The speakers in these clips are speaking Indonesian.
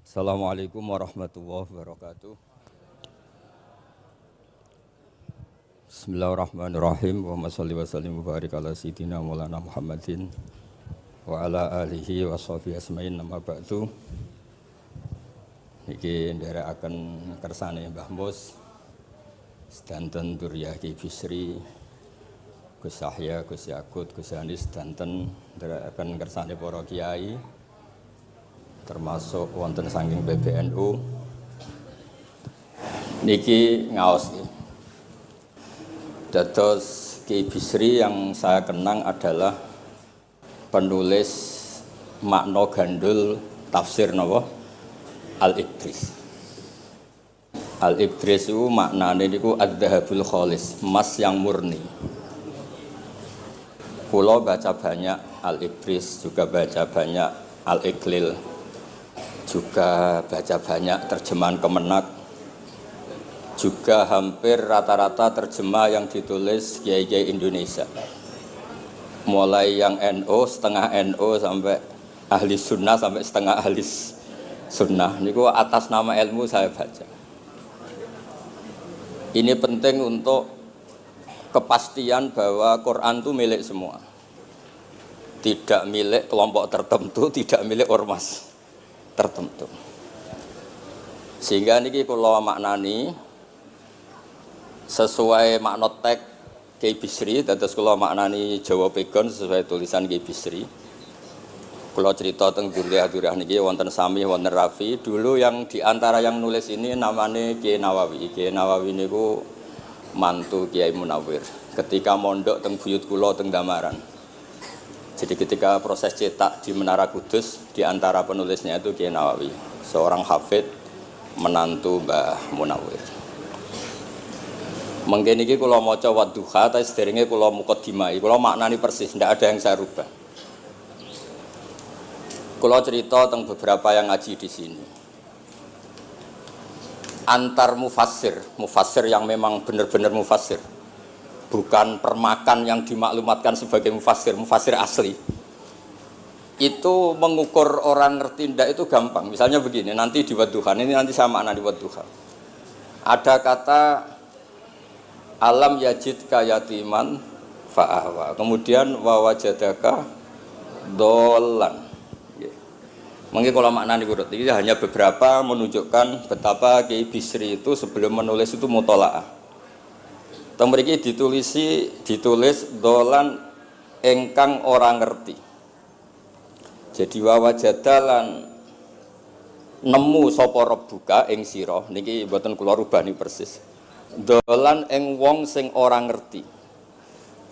Assalamualaikum warahmatullahi wabarakatuh. Bismillahirrahmanirrahim. Wa sholli wa sallim wa barik ala sayyidina Maulana Muhammadin wa ala alihi wa sahbihi asma'in nama ba'du. Niki nderekaken kersane Mbah Mus sedanten Duriyah Ki Bisri, Gus Yahya, Gus Yakut, Gus Anis sedanten nderekaken kersane para kiai termasuk wonten saking PBNU niki ngaos nggih. Dados Ki Bisri yang saya kenang adalah penulis makna gandul tafsir napa Al-Ibris. Al-Ibris itu maknane niku adz-dzahabul khalis, emas yang murni. Kula baca banyak Al-Ibris, juga baca banyak Al-Iqlil, juga baca banyak terjemahan Kemenak, juga hampir rata-rata terjemah yang ditulis kiai-kiai Indonesia, mulai yang NO, setengah NO sampai ahli sunnah sampai setengah ahli sunnah. Niku atas nama ilmu saya baca. Ini penting untuk kepastian bahwa Quran itu milik semua, tidak milik kelompok tertentu, tidak milik ormas tertentu. Sehingga niki kula maknani sesuai makna teks Ki Bisri, dados kula maknani Jawa Pegon sesuai tulisan Ki Bisri. Kula cerita teng Duriyah niki wonten Sami, wonten Rafi. Dulu yang diantara yang nulis ini namanya Kiai Nawawi. Kiai Nawawi niku mantu Kiai Munawir. Ketika mondok teng buyut kula teng Damaran. Jadi ketika proses cetak di Menara Kudus, di antara penulisnya itu Kiai Nawawi, seorang hafid menantu Mbah Munawir. Mengkene iki kula maca Wadduha, ta sederenge kula mukadimah, kula maknani persis, ndak ada yang saya rubah. Kula cerita tentang beberapa yang ngaji di sini. Antar mufassir yang memang benar-benar mufassir, bukan permakan yang dimaklumatkan sebagai mufassir asli. Itu mengukur orang ngerti ndak itu gampang. Misalnya begini, nanti di Wadduha, ini nanti sama makna di Wadduha. Ada kata alam yajid kayatiman fa'ahwa. Kemudian wa wajadaka dolan. Mungkin kalau makna diurut ini hanya beberapa menunjukkan betapa Kiai Bisri itu sebelum menulis itu mutolaah. Teng mriki ditulis dolan engkang orang ngerti. Jadi wawajadalan nemu sapa rebuka ing sira niki mboten kula rubah niki persis. Dolan ing wong sing ora ngerti.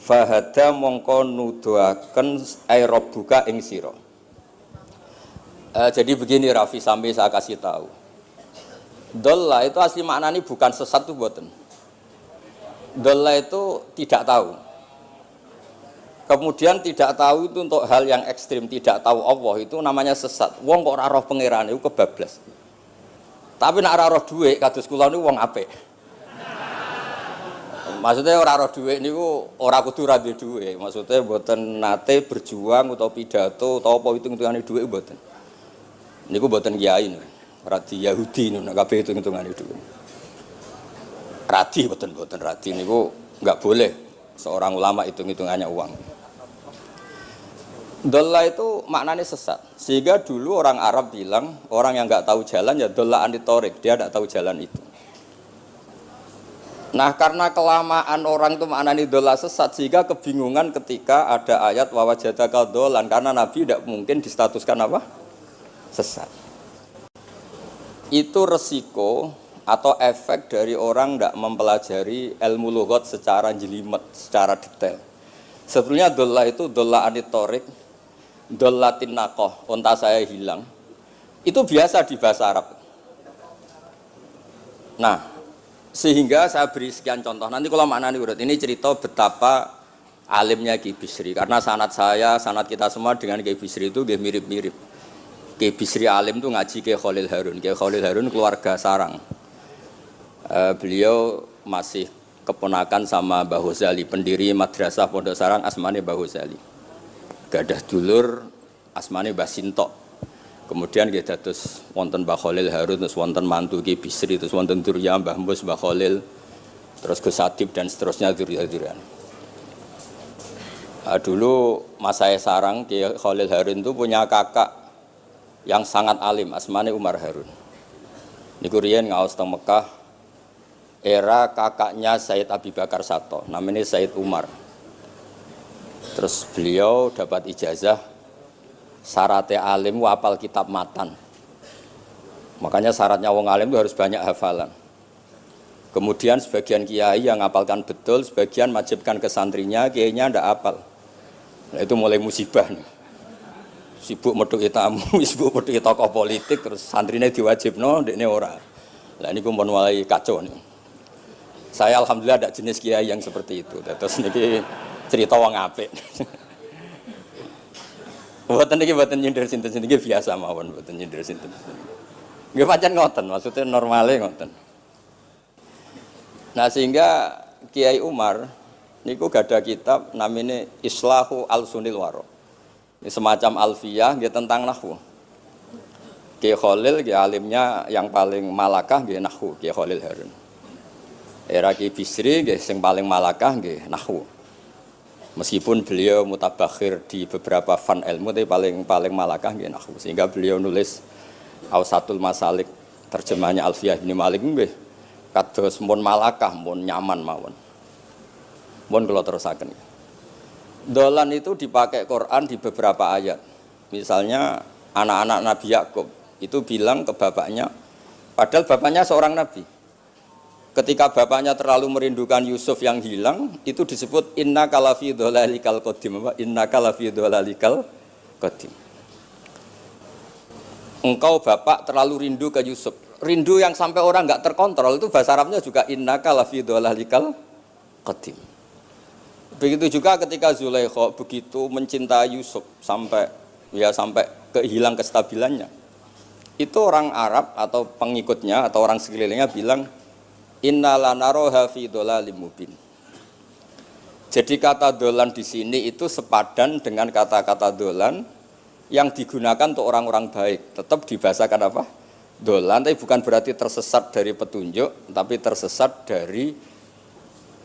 Fahada mongko nuduhaken ai rebuka ing sira. Jadi begini Rafi, sampai saya kasih tahu. Dolla itu asli maknanya bukan sesat itu mboten. Dolla itu tidak tahu. Kemudian tidak tahu itu untuk hal yang ekstrim, tidak tahu Allah itu namanya sesat. Wong kok ora roh pangeran itu kebablas. Tapi nek ora roh dhuwit kados kula niku wong apik. Maksudnya ora roh dhuwit niku ora kudu ra duwe dhuwit. Maksudnya mboten nate berjuang utawa pidato utawa apa hitung-hitungane dhuwit mboten. Niku mboten kiai niku. Radi Yahudi niku nek kabeh hitung-hitungane dhuwit. Radi mboten radi niku enggak boleh seorang ulama hitung-hitungannya uang. Dolla itu maknanya sesat. Sehingga dulu orang Arab bilang, orang yang enggak tahu jalan ya dolla anitorik, dia enggak tahu jalan itu. Nah, karena kelamaan orang itu maknanya dolla sesat sehingga kebingungan ketika ada ayat wa wajadaka dolan, karena Nabi tidak mungkin distatuskan apa? Sesat. Itu resiko atau efek dari orang tidak mempelajari ilmu lughat secara jelimet, secara detail. Sebetulnya dolla itu dolla anitorik, dolla tinnakoh, unta saya hilang. Itu biasa di bahasa Arab. Nah, sehingga saya beri sekian contoh. Nanti kalau maknanya urut, ini cerita betapa alimnya Ki Bisri. Karena sanad saya, sanad kita semua dengan Ki Bisri itu mirip-mirip. Ki Bisri alim itu ngaji Ki Khalil Harun. Ki Khalil Harun keluarga sarang. Beliau masih keponakan sama Mbah Ghazali, pendiri madrasah Pondok Sarang asmane Mbah Ghazali. Gadah dulur asmane Mbah Sintok. Kemudian nggih dados wonten Mbah Khalil Harun, terus wonten mantu Ki Bisri, terus wonten Durya Mbah Mus, Mbah Khalil, terus Gus Adib dan seterusnya Durya-Duryan. Dulu Mas saya sarang Ki Khalil Harun itu punya kakak yang sangat alim, asmane Umar Harun. Niku riyen ngaos teng Mekah, era kakaknya Said Abi Bakar Sato, namanya Said Umar. Terus beliau dapat ijazah syaratnya alim hafal kitab matan. Makanya syaratnya wong alim itu harus banyak hafalan. Kemudian sebagian kiai yang ngapalkan betul, sebagian wajibkan ke santrinya, kiainya ndak hafal. Nah, itu mulai musibah nih. Sibuk metuki tamu, sibuk metuki tokoh politik, terus santrinya diwajibno, ndekne ora. Lah niku pun mulai kacau nih. Saya alhamdulillah ada jenis kiai yang seperti itu. Terus niki cerita wong apik. Mboten niki mboten nyindir sinten niki biasa mawon, mboten nyindir sinten. Nggih pancen ngoten, maksudnya normale ngoten. Nah, sehingga Kiai Umar niku gada kitab namanya Islahu Al-Sunil Waro. Ini semacam alfiyah nggih tentang nahwu. Kiai Khalil nggih alimnya yang paling malakah nggih nahwu, Kiai Khalil Harun. Era Ki Bisri nggih sing paling malakah nggih nahwu. Meskipun beliau mutabakhir di beberapa fan ilmu tapi paling malakah nggih nahwu. Sehingga beliau nulis Ausatul Masalik terjemahnya Alfiyah bin Malik nggih kados mun malakah mun nyaman mawon. Mun kula terusaken. Dolan itu dipakai Quran di beberapa ayat. Misalnya anak-anak Nabi Yakub itu bilang ke bapaknya, padahal bapaknya seorang nabi. Ketika bapaknya terlalu merindukan Yusuf yang hilang, itu disebut inna kalafi dhalalikal qadim. Inna kalafi dhalalikal qadim. Engkau bapak terlalu rindu ke Yusuf. Rindu yang sampai orang enggak terkontrol itu bahasa Arabnya juga inna kalafi dhalalikal qadim. Begitu juga ketika Zulaikha begitu mencintai Yusuf sampai kehilang kestabilannya. Itu orang Arab atau pengikutnya atau orang sekelilingnya bilang inna lanaroha fi dhalalim mubin. Jadi kata dolan di sini itu sepadan dengan kata-kata dolan yang digunakan untuk orang-orang baik. Tetap dibahasakan apa? Dolan, tapi bukan berarti tersesat dari petunjuk, tapi tersesat dari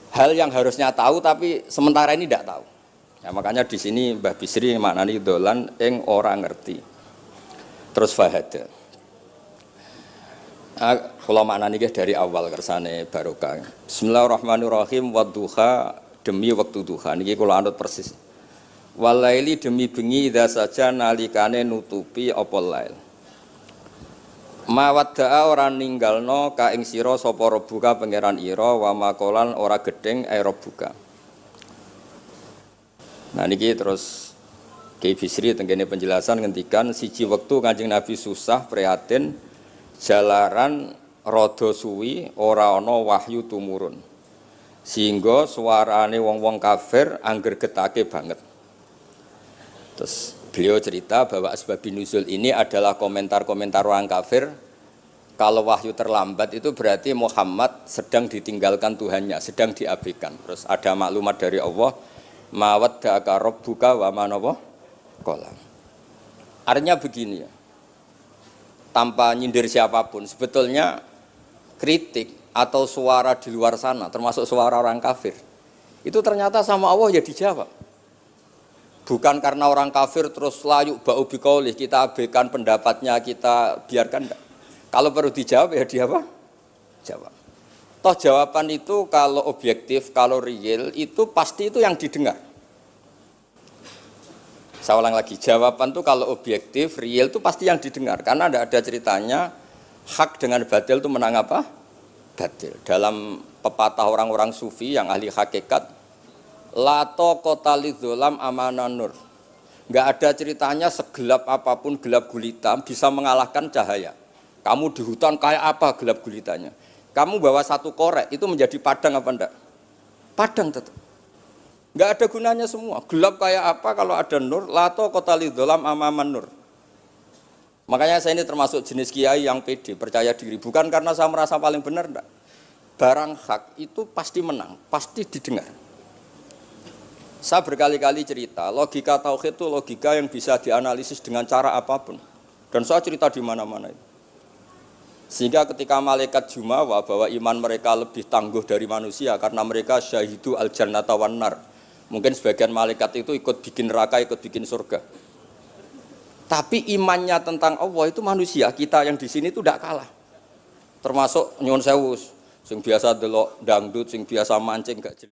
hal yang harusnya tahu tapi sementara ini tidak tahu. Ya, makanya di sini Mbah Bisri maknani dolan ing ora ngerti. Terus fahada. Kula maknani dari awal kersane barokah. Bismillahirrahmanirrahim wadduha demi waktu duha niki kula anut persis. Walaili demi bengi idza saja nalikane nutupi apa lail. Mawadda'a ora ninggalno ka ing sira sapa rebuka pangeran ira wa makolan ora gedeng rebuka. Nah niki terus Kiai Bisri tenggene penjelasan ngendikan siji wektu Kanjeng Nabi susah prihatin jalaran rada suwi ora ana wahyu tumurun. Sehingga suarane wong-wong kafir angger getake banget. Terus beliau cerita bahwa asbabun nuzul ini adalah komentar-komentar orang kafir. Kalau wahyu terlambat itu berarti Muhammad sedang ditinggalkan Tuhannya, sedang diabaikan. Terus ada maklumat dari Allah, mawaddaka rabbuka wa ma qala. Artinya begini ya. Tanpa nyindir siapapun, sebetulnya kritik atau suara di luar sana, termasuk suara orang kafir, itu ternyata sama Allah ya dijawab. Bukan karena orang kafir terus layuk ba'u biqaulih, kita abaikan pendapatnya, kita biarkan enggak. Kalau perlu dijawab ya dia apa? Jawab. Toh jawaban itu kalau objektif, kalau real itu pasti itu yang didengar. Saya ulang lagi, jawaban itu kalau objektif, real itu pasti yang didengar. Karena tidak ada ceritanya hak dengan batil itu menang apa? Batil. Dalam pepatah orang-orang sufi yang ahli hakikat, lato kota lidzolam amanan nur. Nggak ada ceritanya segelap apapun gelap gulita bisa mengalahkan cahaya. Kamu di hutan kayak apa gelap gulitanya? Kamu bawa satu korek itu menjadi padang apa enggak? Padang tetap. Enggak ada gunanya semua. Gelap kayak apa kalau ada nur? Lato kota lidzolam amaman nur. Makanya saya ini termasuk jenis kiai yang pede, percaya diri. Bukan karena saya merasa paling benar, enggak. Barang hak itu pasti menang, pasti didengar. Saya berkali-kali cerita, logika tauhid itu logika yang bisa dianalisis dengan cara apapun. Dan saya cerita di mana-mana itu. Sehingga ketika malaikat jumawa bahwa iman mereka lebih tangguh dari manusia karena mereka syahidu al-jannata wan nar. Mungkin sebagian malaikat itu ikut bikin neraka, ikut bikin surga. Tapi imannya tentang Allah itu manusia, kita yang di sini itu tidak kalah. Termasuk nyuwun sewu, sing biasa delok dangdut, sing biasa mancing gak jelas.